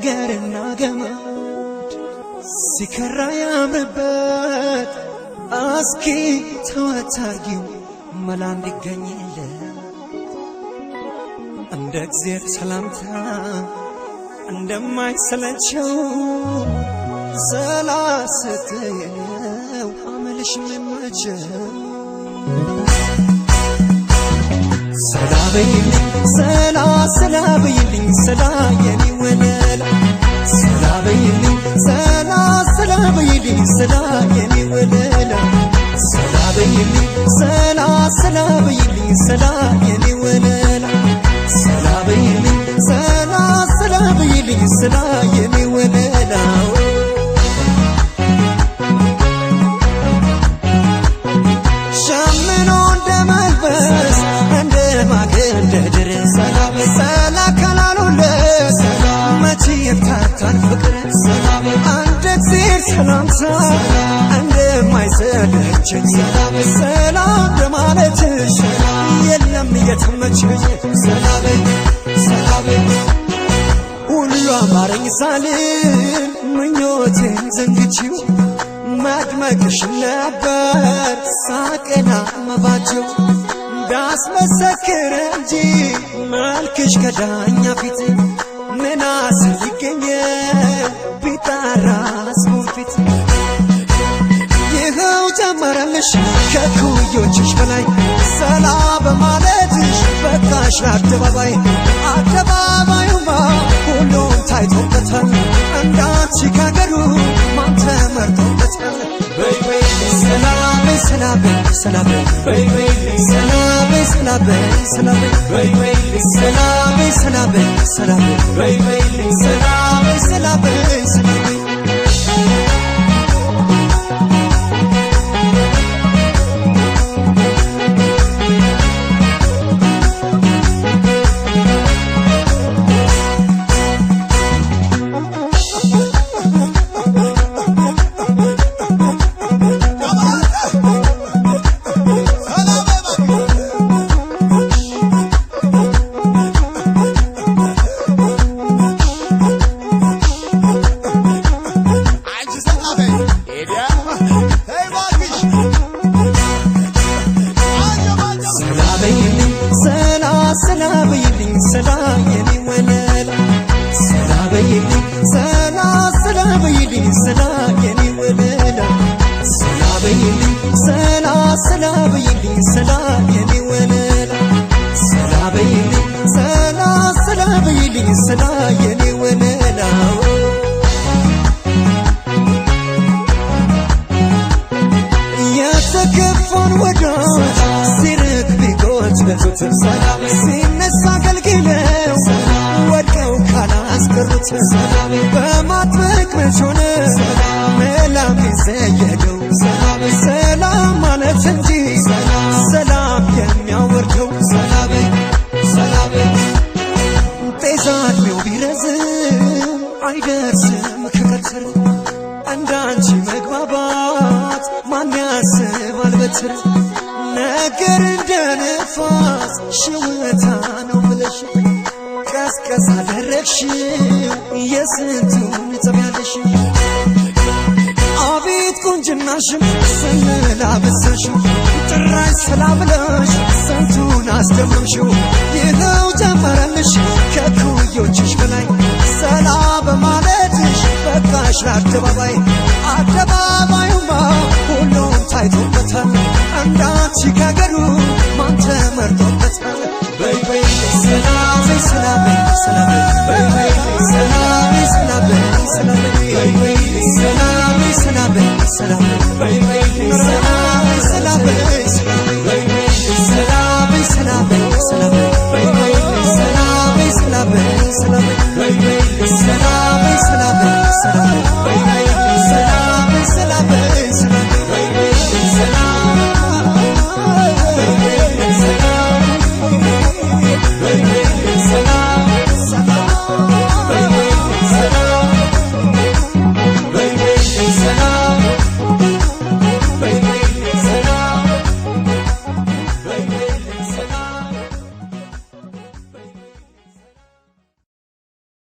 ነገርና ገመድ ሲከራ ያምርበት አስኪ ተወታርጊው መላ እንዲገኝለት እንደ እግዚአብሔር ሰላምታ እንደማይሰለቸው ሰላስተየው አመልሽ መመቸው ሰላበይልኝ ሰላበይልኝ ሰላ የኔ ወለላ ሰላበይልኝ ሰላበይልኝ ሰላ የኔ ወለላ ሰላበይልኝ ሰላበይልኝ ሰላ የኔ ወለላ ሰላበይልኝ ሰላበይልኝ ሰላ የኔ ወለላ ሸምኖ እንደመልበስ እንደማገንደድር ሰላም ሰላ ካላሉለት መቼ ይፍታታል ፍቅር ሰላም አንድ እግዚአብሔር ሰላምታ እንደማይሰለቸኝ ሰላም ለማለትሽ የለም እየተመቸኝ ሰላም ሁሉ አማረኝ ሳልል ምኞቴን ዘንግቼው መድመቅሽ ነበር ሳቅና መባጀው እንዳስመሰክር እንጂ መልክሽ ከዳኛ ፊት ምናስ ሊገኘ ቢጣራ ስሙን ፊት ይኸው ጨመረልሽ ከኩዮችሽ በላይ ሰላ በማለትሽ በቃሽ አደባባይ አደባባዩማ ሁሉም ታይቶበታል እንዳንቺ ካገሩ ማን ተመርጦበታል በይ ሰላም ሰላም ሰላም በይ ሰላም ሰላም ሰላም በይ ሰላም ሰላም ሰላም በይ ሰላም ሰላም ሰላም ሰላበይልኝ ሰላ የኔ ወለላ ሰላበይልኝ ሰላበይልኝ ሰላ የኔ ወለላ ሰላበይልኝ ሰላበይልኝ ሰላ የኔ ወለላ ሰላበይልኝ ሰላበይልኝ ሰላ የኔ ወለላ የተከፋን ወዳጅ ሲርቅ ቢጎትቱት ሲነሳ አገልግለው ወድቀው ካላስቀሩት በማጥበቅ መች ሆነ መላም ይዘየደው ሰላም ማለት እንጂ ሰላም የሚያወርደው ጤዛ ዕድሜው ቢረዝም አይደርስም ከቀትር እንዳንቺ መግባባት ማን ያስባል በትር ነገር እንደ ነፋስ ሽውታ ነው ብለሽ ቀስቀስ አደረግሽው የስንቱን ጠቢያለሽ አቤት ቁንጅናሽም ስንላበሰሽው ጭራሽ ሰላም ብለሽ ስንቱን አስደመምሽው ይኸው ጨመረልሽ ከኩዮችሽ በላይ ሰላ በማለትሽ በቃሽ ለአደባባይ አደባባዩማ ሁሉም ታይቶበታል እንዳንቺ ካገሩ ማን ተመርጦበታል በይ ሰላም ሰላም ሰላም በይ ሰላም ሰላም ሰላም በይ ሰላም